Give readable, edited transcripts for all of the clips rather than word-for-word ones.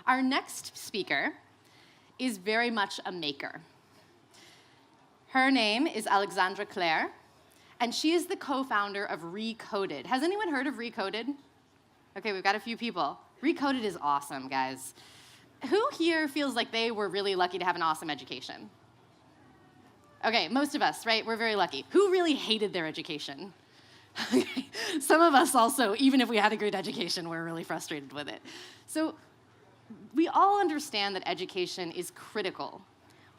Our next speaker is very much a maker. Her name is Alexandra Clare, and she is the co-founder of Recoded. Has anyone heard of Recoded? Okay, we've got a few people. Recoded is awesome, guys. Who here feels like they were really lucky to have an awesome education? Okay, most of us, right? We're very lucky. Who really hated their education? Some of us also, even if we had a great education, we're really frustrated with it. So we all understand that education is critical.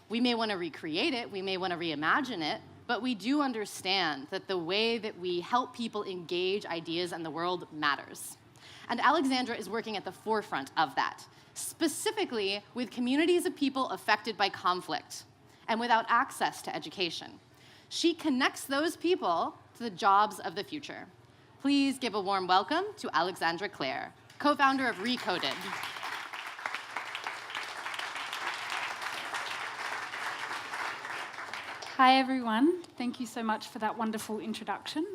We may want to recreate it, we may want to reimagine it, but we do understand that the way that we help people engage ideas and the world matters. And Alexandra is working at the forefront of that, specifically with communities of people affected by conflict and without access to education. She connects those people to the jobs of the future. Please give a warm welcome to Alexandra Clare, co-founder of Recoded. Hi, everyone. Thank you so much for that wonderful introduction.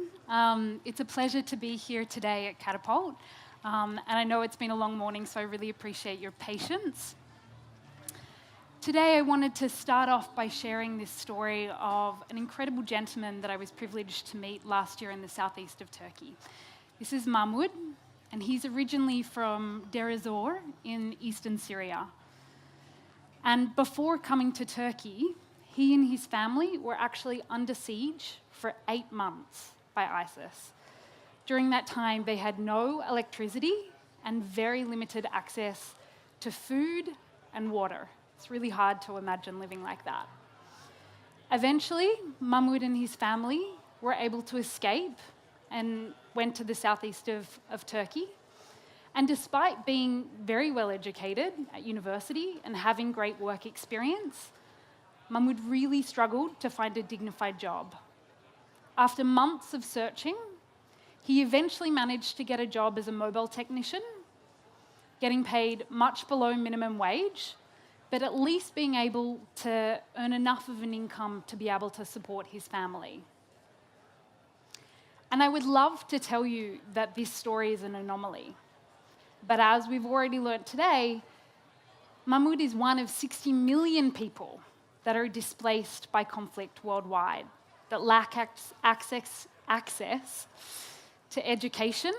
It's a pleasure to be here today at Catapult. And I know it's been a long morning, so I really appreciate your patience. Today, I wanted to start off by sharing this story of an incredible gentleman that I was privileged to meet last year in the southeast of Turkey. This is Mahmoud, and he's originally from Deir ez-Zor in eastern Syria. And before coming to Turkey, he and his family were actually under siege for 8 months by ISIS. During that time, they had no electricity and very limited access to food and water. It's really hard to imagine living like that. Eventually, Mahmoud and his family were able to escape and went to the southeast of Turkey. And despite being very well educated at university and having great work experience, Mahmoud really struggled to find a dignified job. After months of searching, he eventually managed to get a job as a mobile technician, getting paid much below minimum wage, but at least being able to earn enough of an income to be able to support his family. And I would love to tell you that this story is an anomaly. But as we've already learnt today, Mahmoud is one of 60 million people that are displaced by conflict worldwide, that lack access to education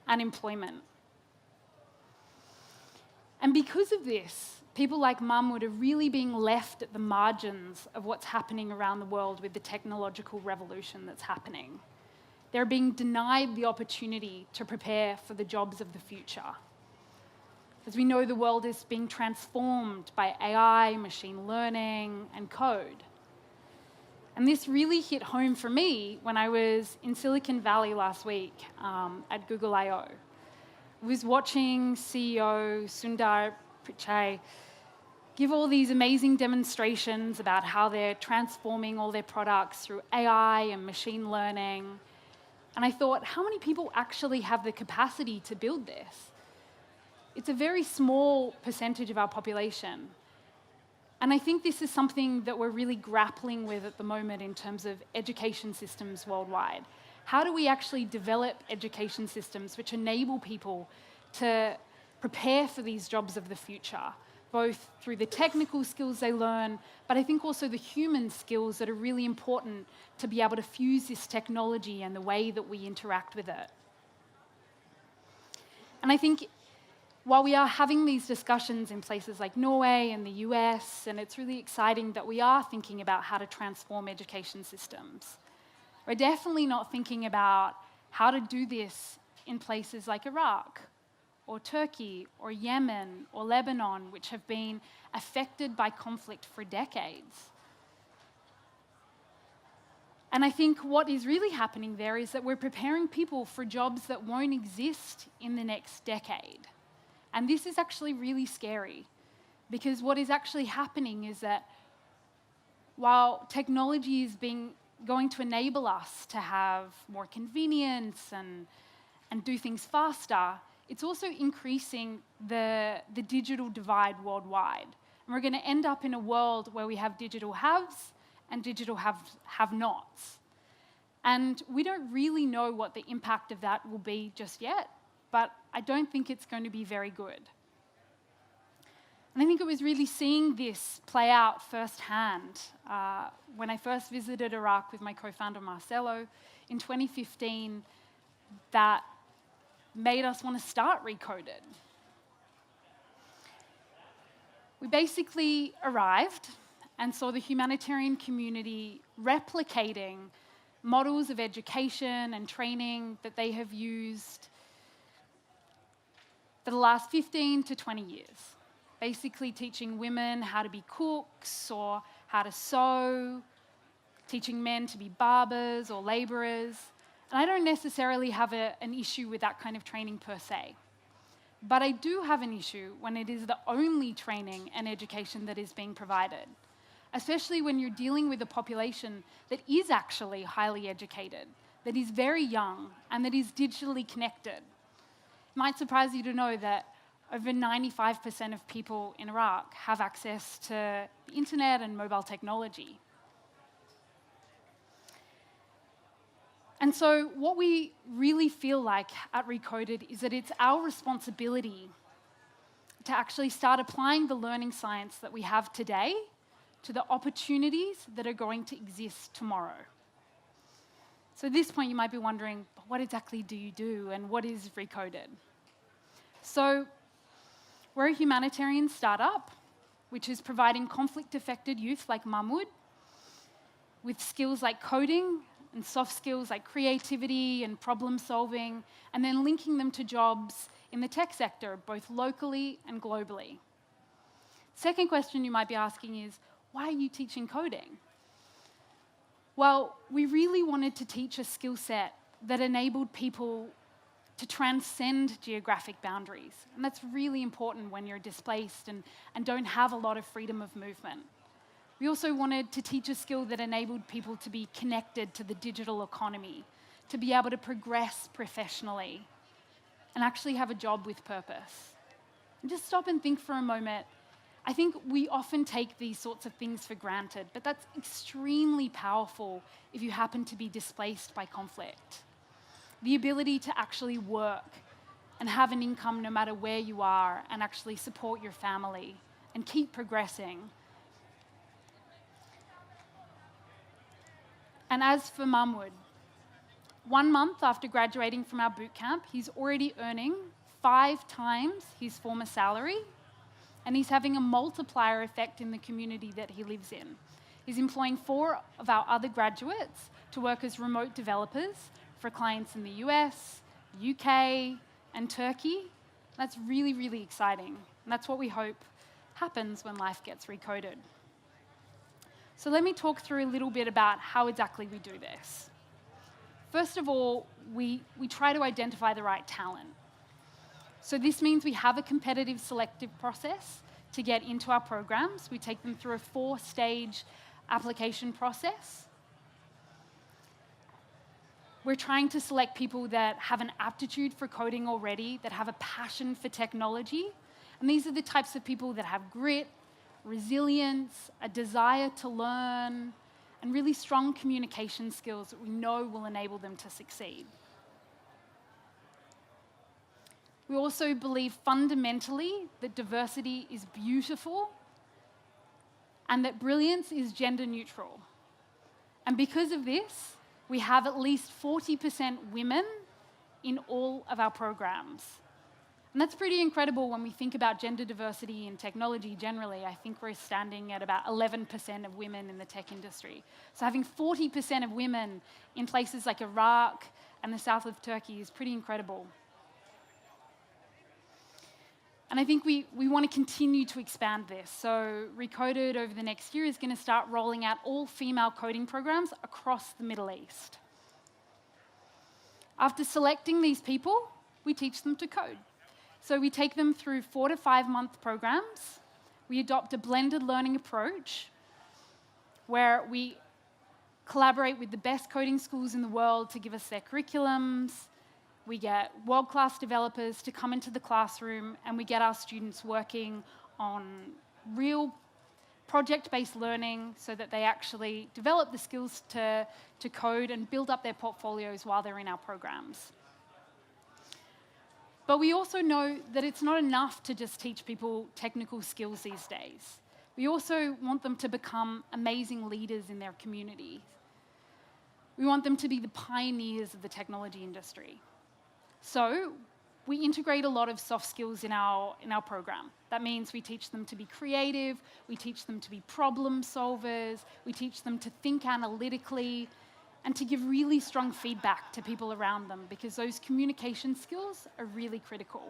and employment. And because of this, people like Mahmoud are really being left at the margins of what's happening around the world with the technological revolution that's happening. They're being denied the opportunity to prepare for the jobs of the future. As we know, the world is being transformed by AI, machine learning, and code. And this really hit home for me when I was in Silicon Valley last week at Google I/O. I was watching CEO Sundar Pichai give all these amazing demonstrations about how they're transforming all their products through AI and machine learning. And I thought, how many people actually have the capacity to build this? It's a very small percentage of our population. And I think this is something that we're really grappling with at the moment in terms of education systems worldwide. How do we actually develop education systems which enable people to prepare for these jobs of the future, both through the technical skills they learn, but I think also the human skills that are really important to be able to fuse this technology and the way that we interact with it. And I think while we are having these discussions in places like Norway and the US, and it's really exciting that we are thinking about how to transform education systems, we're definitely not thinking about how to do this in places like Iraq, or Turkey, or Yemen, or Lebanon, which have been affected by conflict for decades. And I think what is really happening there is that we're preparing people for jobs that won't exist in the next decade. And this is actually really scary, because what is actually happening is that while technology is going to enable us to have more convenience and do things faster, it's also increasing the digital divide worldwide. And we're going to end up in a world where we have digital haves and digital have-nots. And we don't really know what the impact of that will be just yet, but I don't think it's going to be very good. And I think it was really seeing this play out firsthand when I first visited Iraq with my co-founder Marcelo in 2015 that made us want to start Recoded. We basically arrived and saw the humanitarian community replicating models of education and training that they have used for the last 15 to 20 years. Basically teaching women how to be cooks or how to sew, teaching men to be barbers or laborers. And I don't necessarily have an issue with that kind of training per se. But I do have an issue when it is the only training and education that is being provided, especially when you're dealing with a population that is actually highly educated, that is very young, and that is digitally connected. It might surprise you to know that over 95% of people in Iraq have access to the internet and mobile technology. And so what we really feel like at Recoded is that it's our responsibility to actually start applying the learning science that we have today to the opportunities that are going to exist tomorrow. So at this point you might be wondering, what exactly do you do and what is Recoded? So we're a humanitarian startup which is providing conflict-affected youth like Mahmoud with skills like coding and soft skills like creativity and problem solving, and then linking them to jobs in the tech sector, both locally and globally. Second question you might be asking is, why are you teaching coding? Well, we really wanted to teach a skill set that enabled people to transcend geographic boundaries. And that's really important when you're displaced and don't have a lot of freedom of movement. We also wanted to teach a skill that enabled people to be connected to the digital economy, to be able to progress professionally, and actually have a job with purpose. And just stop and think for a moment. I think we often take these sorts of things for granted, but that's extremely powerful if you happen to be displaced by conflict. The ability to actually work and have an income no matter where you are and actually support your family and keep progressing. And as for Mahmoud, 1 month after graduating from our bootcamp, he's already earning 5 times his former salary, and he's having a multiplier effect in the community that he lives in. He's employing 4 of our other graduates to work as remote developers for clients in the US, UK, and Turkey. That's really, really exciting. And that's what we hope happens when life gets recoded. So let me talk through a little bit about how exactly we do this. First of all, we try to identify the right talent. So this means we have a competitive selective process to get into our programs. We take them through a 4-stage application process. We're trying to select people that have an aptitude for coding already, that have a passion for technology. And these are the types of people that have grit, resilience, a desire to learn, and really strong communication skills that we know will enable them to succeed. We also believe fundamentally that diversity is beautiful and that brilliance is gender neutral. And because of this, we have at least 40% women in all of our programs. And that's pretty incredible when we think about gender diversity in technology generally. I think we're standing at about 11% of women in the tech industry. So having 40% of women in places like Iraq and the south of Turkey is pretty incredible. And I think we want to continue to expand this. So Recoded over the next year is going to start rolling out all female coding programs across the Middle East. After selecting these people, we teach them to code. So we take them through 4 to 5 month programs. We adopt a blended learning approach where we collaborate with the best coding schools in the world to give us their curriculums. We get world-class developers to come into the classroom, and we get our students working on real project-based learning so that they actually develop the skills to code and build up their portfolios while they're in our programs. But we also know that it's not enough to just teach people technical skills these days. We also want them to become amazing leaders in their communities. We want them to be the pioneers of the technology industry. So we integrate a lot of soft skills in our program. That means we teach them to be creative, we teach them to be problem solvers, we teach them to think analytically, and to give really strong feedback to people around them, because those communication skills are really critical.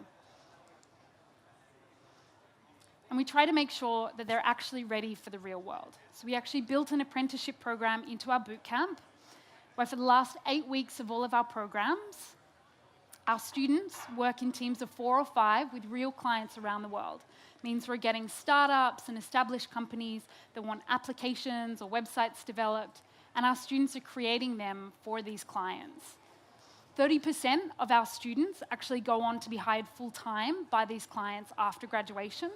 And we try to make sure that they're actually ready for the real world. So we actually built an apprenticeship program into our boot camp, where for the last 8 weeks of all of our programs, our students work in teams of 4 or 5 with real clients around the world. It means we're getting startups and established companies that want applications or websites developed, and our students are creating them for these clients. 30% of our students actually go on to be hired full-time by these clients after graduation.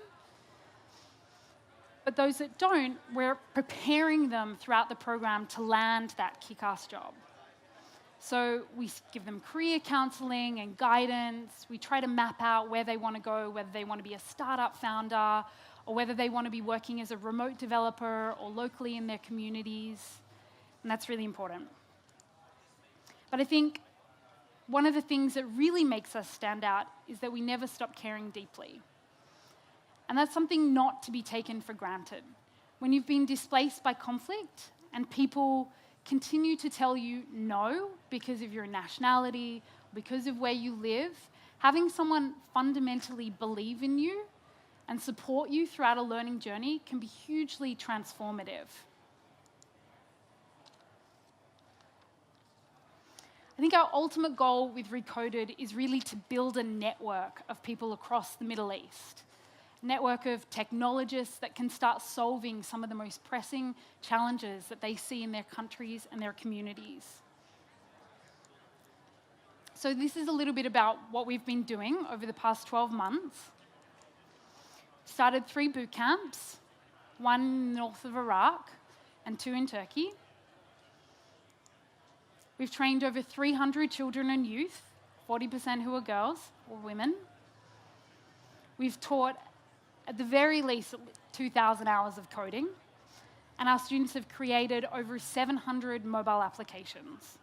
But those that don't, we're preparing them throughout the program to land that kick-ass job. So we give them career counseling and guidance. We try to map out where they want to go, whether they want to be a startup founder, or whether they want to be working as a remote developer or locally in their communities. And that's really important. But I think one of the things that really makes us stand out is that we never stop caring deeply. And that's something not to be taken for granted. When you've been displaced by conflict and people continue to tell you no because of your nationality, because of where you live, having someone fundamentally believe in you and support you throughout a learning journey can be hugely transformative. I think our ultimate goal with Recoded is really to build a network of people across the Middle East, a network of technologists that can start solving some of the most pressing challenges that they see in their countries and their communities. So this is a little bit about what we've been doing over the past 12 months. Started 3 boot camps, 1 north of Iraq and 2 in Turkey. We've trained over 300 children and youth, 40% who are girls or women. We've taught, at the very least, 2,000 hours of coding, and our students have created over 700 mobile applications.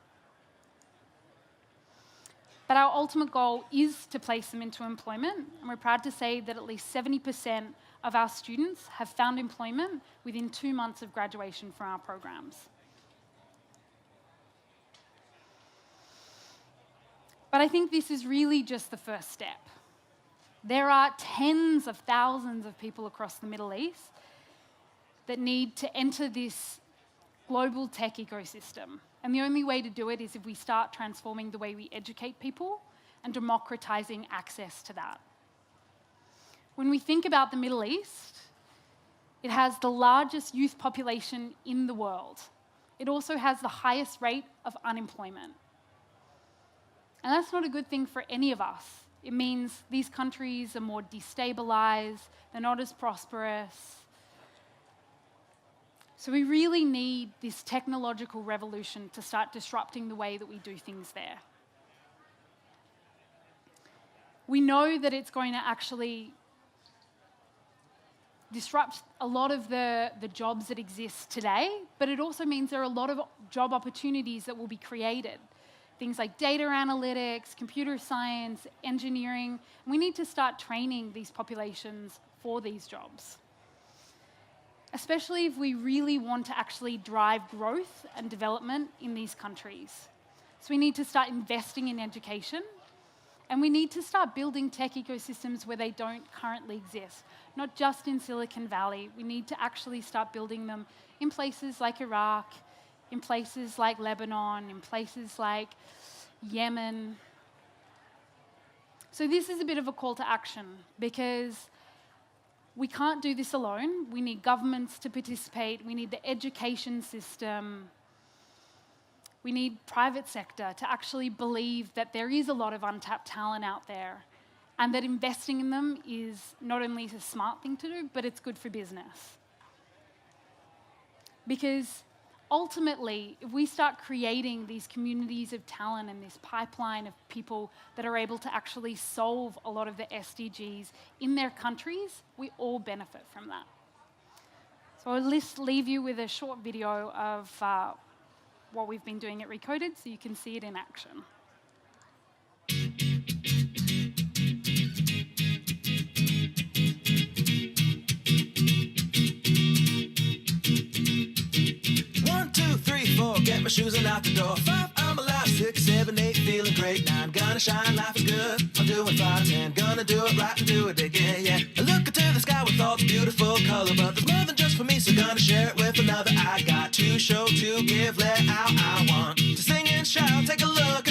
But our ultimate goal is to place them into employment, and we're proud to say that at least 70% of our students have found employment within 2 months of graduation from our programs. But I think this is really just the first step. There are tens of thousands of people across the Middle East that need to enter this global tech ecosystem. And the only way to do it is if we start transforming the way we educate people and democratizing access to that. When we think about the Middle East, it has the largest youth population in the world. It also has the highest rate of unemployment. And that's not a good thing for any of us. It means these countries are more destabilized, they're not as prosperous. So we really need this technological revolution to start disrupting the way that we do things there. We know that it's going to actually disrupt a lot of the jobs that exist today, but it also means there are a lot of job opportunities that will be created. Things like data analytics, computer science, engineering. We need to start training these populations for these jobs, especially if we really want to actually drive growth and development in these countries. So we need to start investing in education, and we need to start building tech ecosystems where they don't currently exist, not just in Silicon Valley. We need to actually start building them in places like Iraq, in places like Lebanon, in places like Yemen. So this is a bit of a call to action, because we can't do this alone. We need governments to participate. We need the education system. We need private sector to actually believe that there is a lot of untapped talent out there, and that investing in them is not only a smart thing to do, but it's good for business. Because ultimately, if we start creating these communities of talent and this pipeline of people that are able to actually solve a lot of the SDGs in their countries, we all benefit from that. So I'll just leave you with a short video of what we've been doing at Recoded so you can see it in action. Get my shoes and out the door. 5, I'm alive. 6, 7, 8, feeling great. 9, gonna shine, life is good. I'm doing 5, 10, gonna do it right and do it again, yeah. I look into the sky with all the beautiful color, but there's more than just for me, so gonna share it with another. I got to show, to give, let out. I want to sing and shout. Take a look